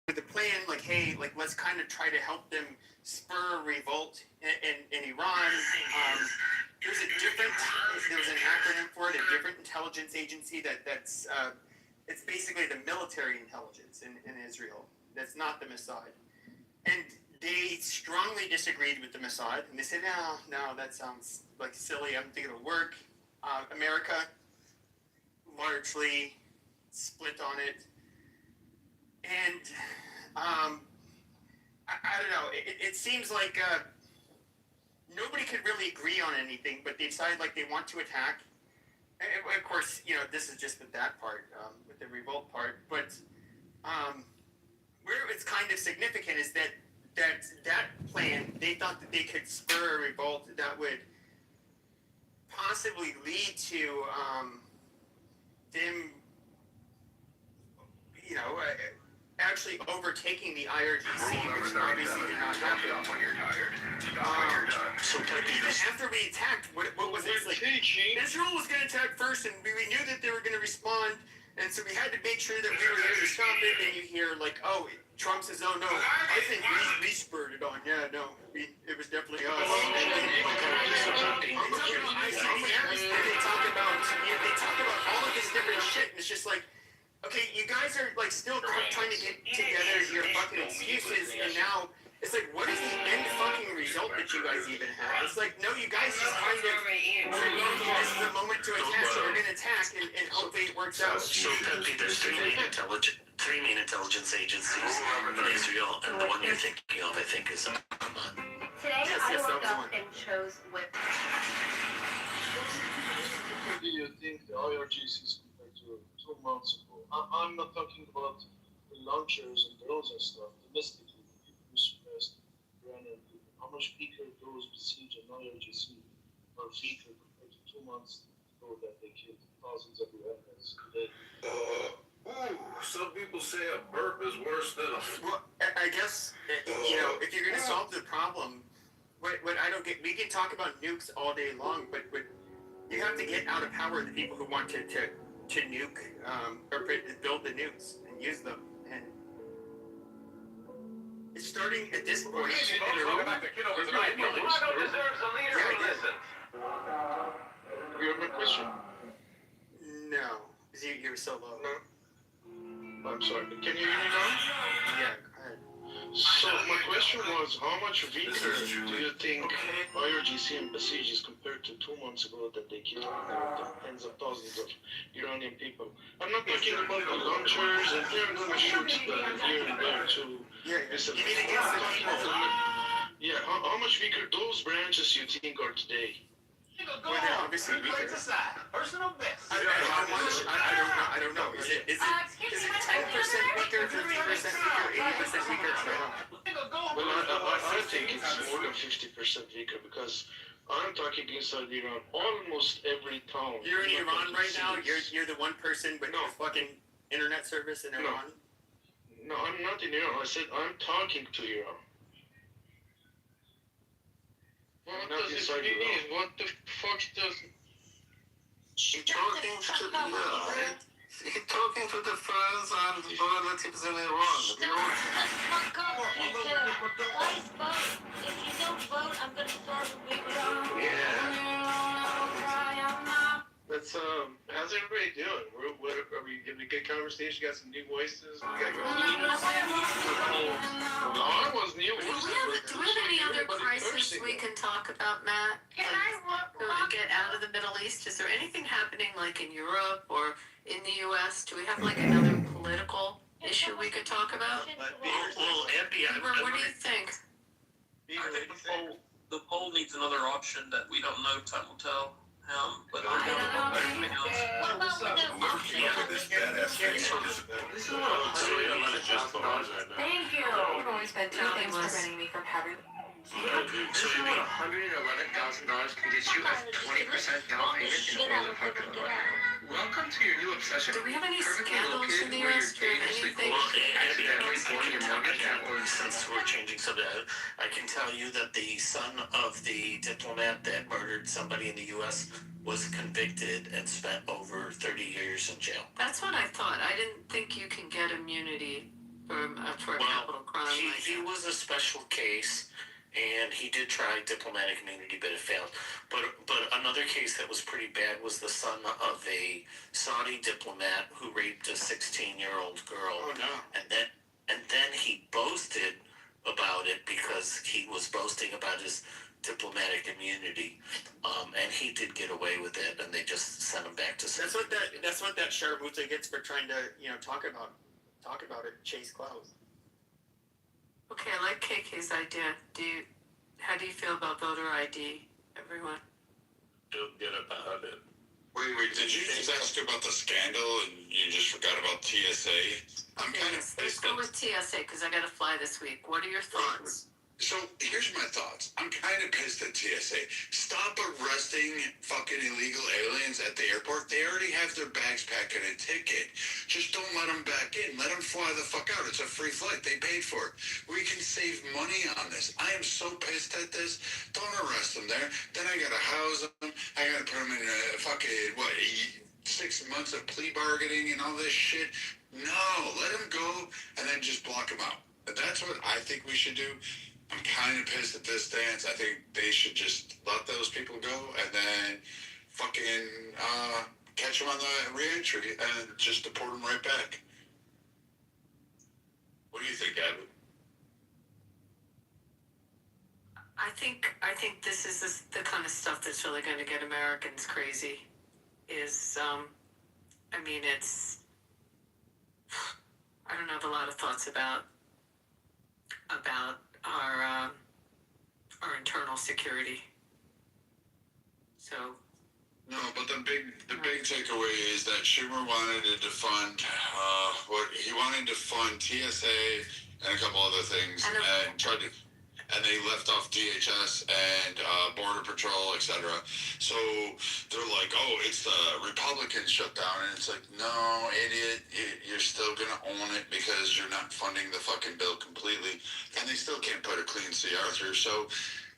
with the plan, like, hey, like, let's kind of try to help them spur a revolt in Iran. There was an acronym for it, a different intelligence agency that's it's basically the military intelligence in Israel. That's not the Mossad. And they strongly disagreed with the Mossad, and they said, no, that sounds like silly. I don't think it'll work. America largely split on it. And I don't know. It seems like nobody could really agree on anything, but they decided like they want to attack. And of course, this is just that part with the revolt part. But where it's kind of significant is that plan, they thought that they could spur a revolt that would possibly lead to them, actually overtaking the IRGC, which obviously did not happen. So after we attacked, what was it? Like, Israel was going to attack first, and we knew that they were going to respond, and so we had to make sure that we were there to stop it. And you hear like, oh, Trump says, oh no, I think we spurred it on. Yeah, no, it was definitely us. They talk about all of this different shit, and it's just like, okay, you guys are like still trying to get together your fucking excuses, and now it's like, what is the end fucking result that you guys even have? It's like, no, you guys just kind of this is the moment to attack, so we're gonna attack, and hopefully it works out. So Pepe, there's three main intelligence agencies in Israel, and the one you're thinking of, I think, is Amman. Today I woke up and chose whip. What do you think the IRGC is compared to 2 months ago? I'm not talking about the launchers and drones and stuff. Domestically, the people who suppressed Iranian people. How much weaker those besieged an IRGC are weaker compared to 2 months ago that they killed thousands of Iranians today? Some people say a burp is worse than a... Well, I guess, if you're going to solve the problem, what I don't get, we can talk about nukes all day long, but you have to get out of power the people who want to nuke or build the nukes and use them. And it's starting at this point. Welcome back to Kitover. Chicago deserves a leader who listens. You have a question? No, because you were so low. No. I'm sorry. Can you hear me now? Yeah, go ahead. So my question was, how much weaker do you think IRGC and Basij is compared to 2 months ago that they killed tens of thousands of Iranian people? I'm not talking about the launchers, and they're going to shoot here and there too. Yeah, how much weaker those branches you think are today? Well, they're obviously weaker. Personal best. How much? I don't know. Is it 10% weaker, 50% weaker, 80% weaker? I don't know. Well, I think it's more than 50% weaker because I'm talking inside Iran. Almost every town. You're in Iran right now. You're the one person with no fucking internet service in Iran. No, I'm not in Iran. I said I'm talking to Iran. What does it mean? What the fuck does... You're talking to the friends and relatives in Iran. Please vote. If you don't vote, I'm going to start a big round. Let's, how's everybody doing? Are we having a good conversation? Got some new voices? We got I was new voices. Do we have any other crisis we can talk about, Matt? Can we get out of the Middle East? Is there anything happening like in Europe or in the U.S.? Do we have like another political issue we could talk about? Well, Epi, What do you think? I think the poll needs another option that we don't know. Time will tell. But I'm down for everything else. What about with the option? Thank you. You've always been telling us. Preventing me from having. So $111,000 can get you a 20% down payment in all apartment. Welcome to your new obsession. Do we have any scandals in the U.S.? Do we have anything? Since we're changing subject, I can tell you that the son of the diplomat that murdered somebody in the U.S. was convicted and spent over 30 years in jail. That's what I thought. I didn't think you can get immunity for he was a special case, and he did try diplomatic immunity, but it failed. But another case that was pretty bad was the son of a Saudi diplomat who raped a 16-year-old girl. Oh no. And then he boasted about it because he was boasting about his diplomatic immunity, and he did get away with it, and they just sent him back to. That's what that Sharamuta gets for trying to talk about it, chase clouds. Okay, I like KK's idea. How do you feel about voter ID, everyone? Feel good about it. Wait, did you just ask about the scandal and you just forgot about TSA? I'm Okay, kind of let's go with TSA because I got to fly this week. What are your thoughts? So here's my thoughts. I'm kind of pissed at TSA. Stop arresting fucking illegal aliens at the airport. They already have their bags packed and a ticket. Just don't let them back in. Let them fly the fuck out. It's a free flight. They paid for it. We can save money on this. I am so pissed at this. Don't arrest them there. Then I gotta house them. I gotta put them in a fucking, 6 months of plea bargaining and all this shit. No, let them go and then just block them out. That's what I think we should do. I'm kind of pissed at this stance. I think they should just let those people go and then fucking catch them on the re-entry and just deport them right back. What do you think, Gavin? I think this is the kind of stuff that's really going to get Americans crazy. I don't have a lot of thoughts about our internal security. So. No, but the big takeaway is that Schumer wanted to defund he wanted to fund TSA and a couple other things, and they left off DHS and Border Patrol, etc. So they're like, oh, it's the Republican shutdown, and it's like, no, idiot, you're still gonna own it because you're not funding the fucking bill completely, and they still can't put a clean CR through. So,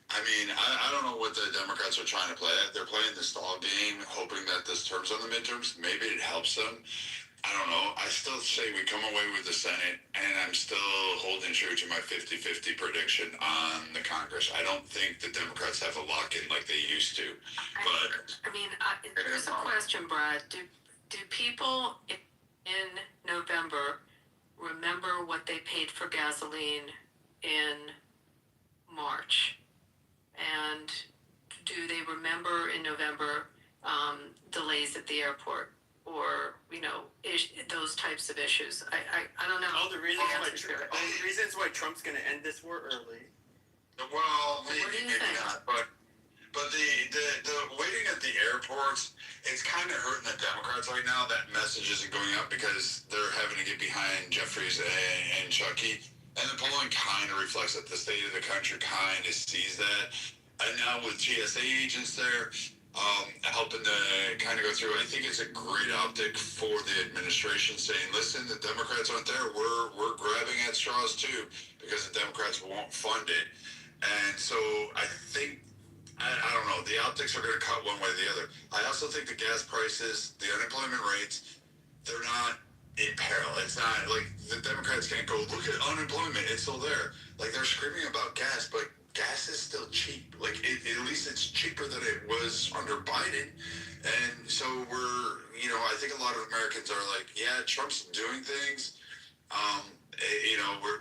I mean, I don't know what the Democrats are trying to play at. They're playing the stall game, hoping that this terms on the midterms. Maybe it helps them. I don't know. I still say we come away with the Senate, and I'm still holding true to my 50-50 prediction on the Congress. I don't think the Democrats have a lock-in like they used to. But here's a question, Brad. Do people in November remember what they paid for gasoline in March? And do they remember in November delays at the airport or those types of issues? I don't know. All the reasons why Trump's going to end this war early. Well, maybe not, but the waiting at the airports, it's kind of hurting the Democrats right now. That message isn't going up because they're having to get behind Jeffries and Chucky. And the polling kind of reflects that the state of the country kind of sees that. And now with TSA agents there, helping to kind of go through, I think it's a great optic for the administration saying, listen, the Democrats aren't there. We're grabbing at straws too because the Democrats won't fund it. And so I think, I don't know, the optics are going to cut one way or the other. I also think the gas prices, the unemployment rates, they're not in peril. It's not like the Democrats can't go, look at unemployment, it's still there. Like they're screaming about gas, but gas is still cheap. Like at least it's cheaper than it was under Biden. And so I think a lot of Americans are like, yeah, Trump's doing things.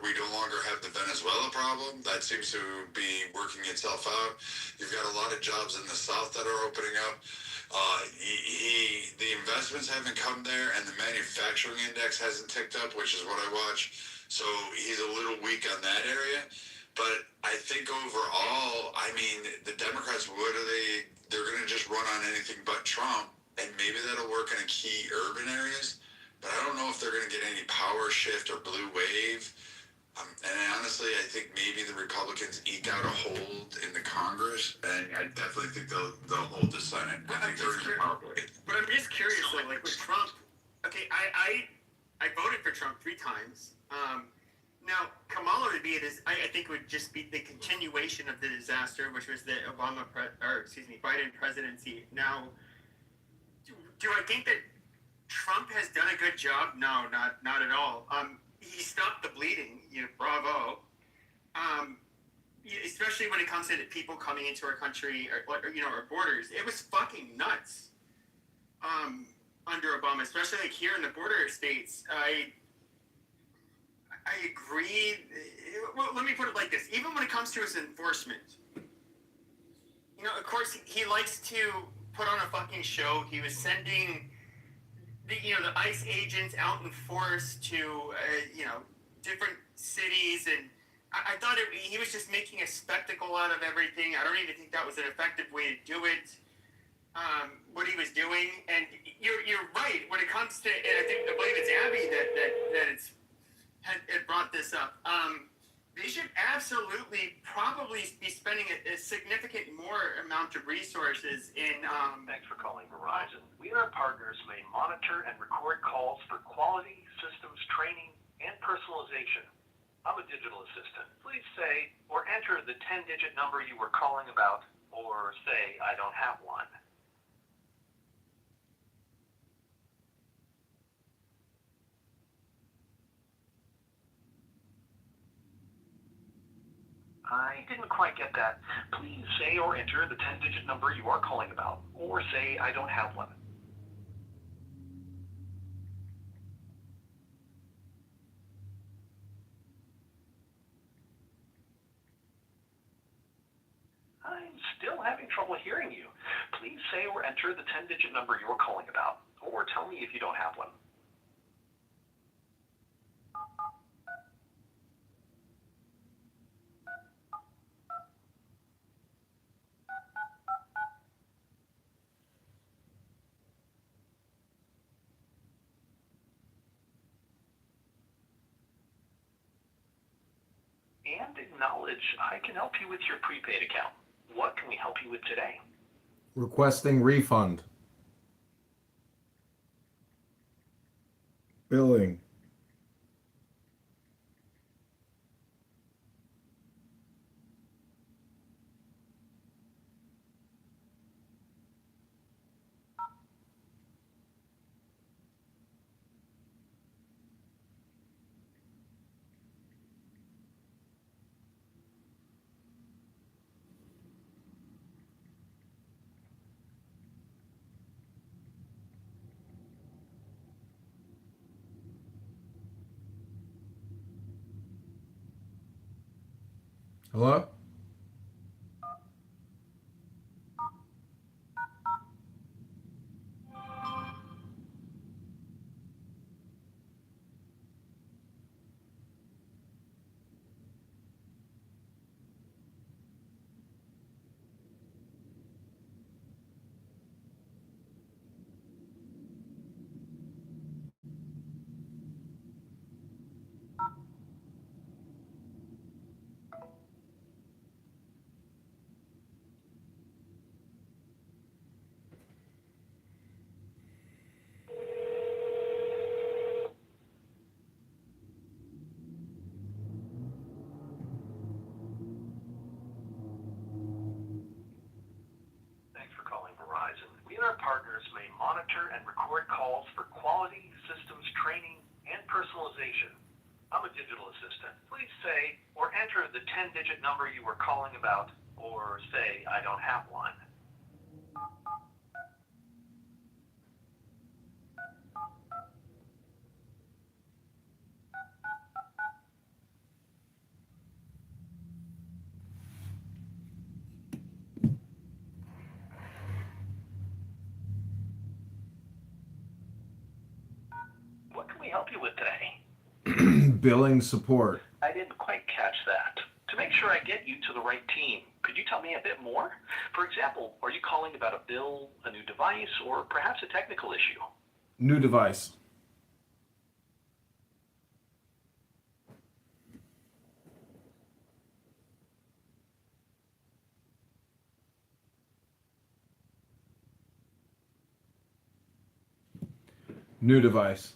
We no longer have the Venezuela problem. That seems to be working itself out. You've got a lot of jobs in the South that are opening up. The investments haven't come there, and the manufacturing index hasn't ticked up, which is what I watch. So he's a little weak on that area. But I think overall, I mean, the Democrats, they're going to just run on anything but Trump, and maybe that'll work in key urban areas. But I don't know if they're going to get any power shift or blue wave. And honestly, I think maybe the Republicans eke out a hold in the Congress, and I definitely think they'll hold the Senate. I think they're in power. But I'm just curious, though, like with Trump, okay, I voted for Trump 3 times. Now, Kamala would be I think would just be the continuation of the disaster, which was the Biden presidency. Now, do I think that Trump has done a good job? No, not at all. He stopped the bleeding, bravo. when it comes to the people coming into our country or our borders, it was fucking nuts. Under Obama, especially like here in the border states, I agree. Well, let me put it like this: even when it comes to his enforcement, of course, he likes to put on a fucking show. He was sending the ICE agents out in force to different cities, and I thought he was just making a spectacle out of everything. I don't even think that was an effective way to do it. What he was doing, and you're right when it comes to, and I believe it's Abby that had brought this up. They should absolutely probably be spending a significant more amount of resources in. Thanks for calling Verizon. We and our partners may monitor and record calls for quality, systems training, and personalization. I'm a digital assistant. Please say or enter the 10-digit number you were calling about, or say I don't have one. I didn't quite get that. Please say or enter the 10-digit number you are calling about, or say I don't have one. I'm still having trouble hearing you. Please say or enter the 10-digit number you're calling about, or tell me if you don't have one. And acknowledge I can help you with your prepaid account. What can we help you with today? Requesting refund. Billing. Hello? Thanks for calling Verizon. We and our partners may monitor and record calls for quality, systems training, and personalization. I'm a digital assistant. Please say or enter the 10-digit number you were calling about, or say I don't have one. What can we help you with today? Billing support. I didn't quite catch that. To make sure I get you to the right team, could you tell me a bit more? For example, are you calling about a bill, a new device, or perhaps a technical issue? New device. New device.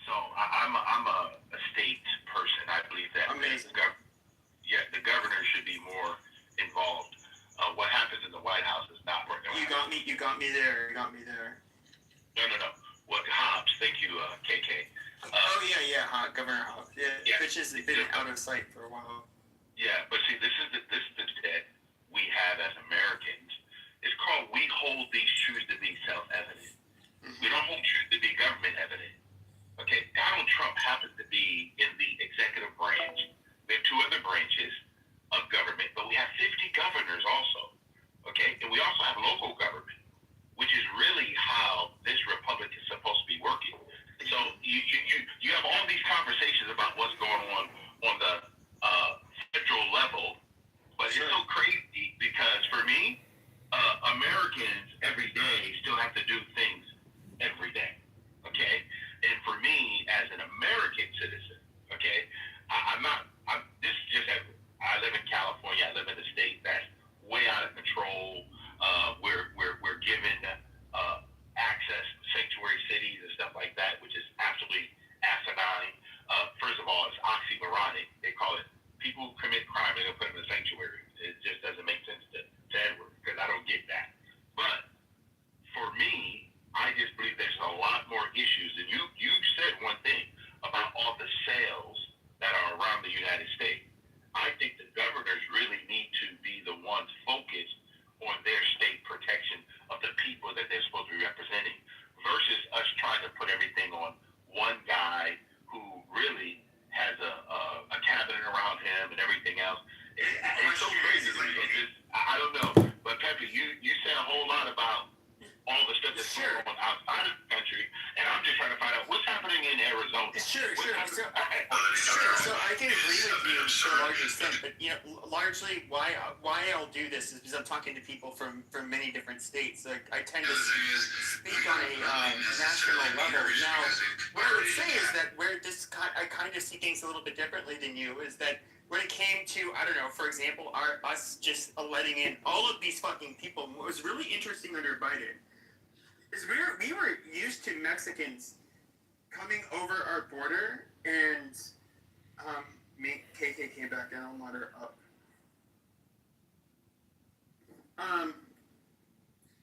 So I'm a state person. I believe that Amazing. The governor should be more involved. What happens in the White House is not working. You got me there. No. What Hobbs? Thank you, KK. Governor Hobbs. Yeah, which has been out of sight for a while. Yeah, but see, this is the debt we have as Americans. It's called we hold these truths to be self-evident. We don't hold truth to be government evident. Okay, Donald Trump happens to be in the executive branch. We have 2 other branches of government, but we have 50 governors also. Okay, and we also have local government, which is really how this republic is supposed to be working. So you have all these conversations about what's going on the federal level, but it's so crazy because for me, Americans every day still have to do things every day. Okay, and for me as an American citizen, okay, this is just I live in California. I live in a state that's way out of control. We're given access to sanctuary cities and stuff like that, which is absolutely asinine. First of all, it's oxymoronic. They call it people who commit crime and they put them in sanctuary. It just doesn't make sense to Edward because I don't get that. But for me, I just believe there's a lot more issues. And you said one thing about all the sales that are around the United States. I think the governors really need to be the ones focused on their state protection of the people that they're supposed to be representing versus us trying to put everything on one guy who really has a cabinet around him and everything else. It's so crazy to me. I don't know. But Pepe, you said a whole lot about all the stuff that's going on outside of the country, and I'm just trying to find out what's happening in Arizona. Sure. So I can agree with you to a large extent, but largely why I'll do this is because I'm talking to people from many different states. Like I tend to speak on a national level. Now, what I would say is that where I kind of see things a little bit differently than you is that when it came to, I don't know, for example, us just letting in all of these fucking people, what was really interesting under Biden is we were used to Mexicans coming over our border and KK came back down, I'll let her up.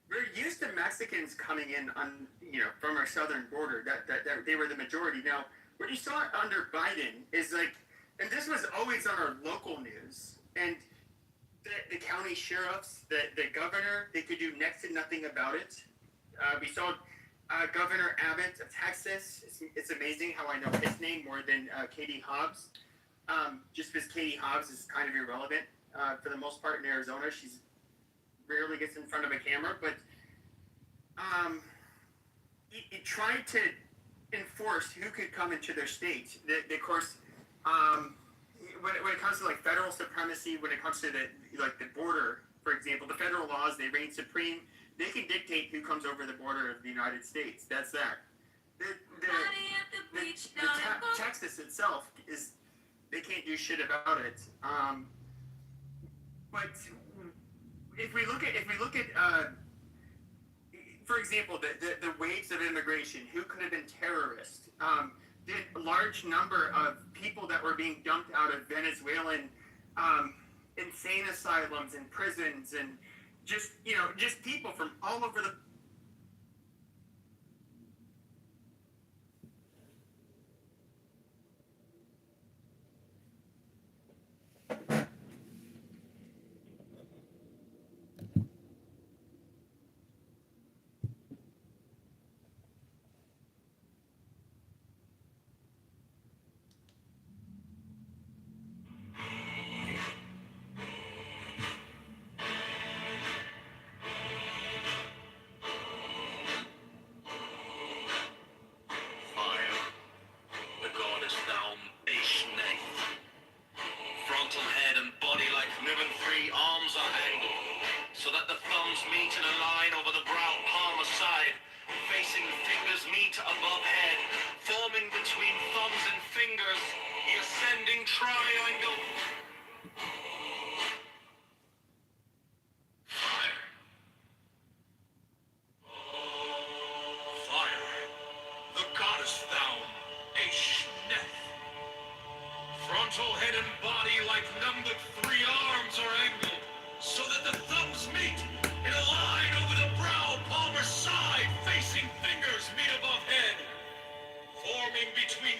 We're used to Mexicans coming in on from our southern border. That they were the majority. Now, what you saw under Biden is like, and this was always on our local news, and the county sheriffs, the governor, they could do next to nothing about it. We saw Governor Abbott of Texas. It's amazing how I know his name more than Katie Hobbs. Just because Katie Hobbs is kind of irrelevant for the most part in Arizona. She's rarely gets in front of a camera, but it tried to enforce who could come into their state. Of course, when it comes to like federal supremacy, when it comes to the border, for example, the federal laws, they reign supreme. They can dictate who comes over the border of the United States. That's that. Texas itself they can't do shit about it. But if we look at for example, the waves of immigration, who could have been terrorists? The large number of people that were being dumped out of Venezuelan insane asylums and prisons and just people from all over the frontal head and body like numbered 3 arms are angled, so that the thumbs meet in a line over the brow, palmar side, facing fingers meet above head, forming between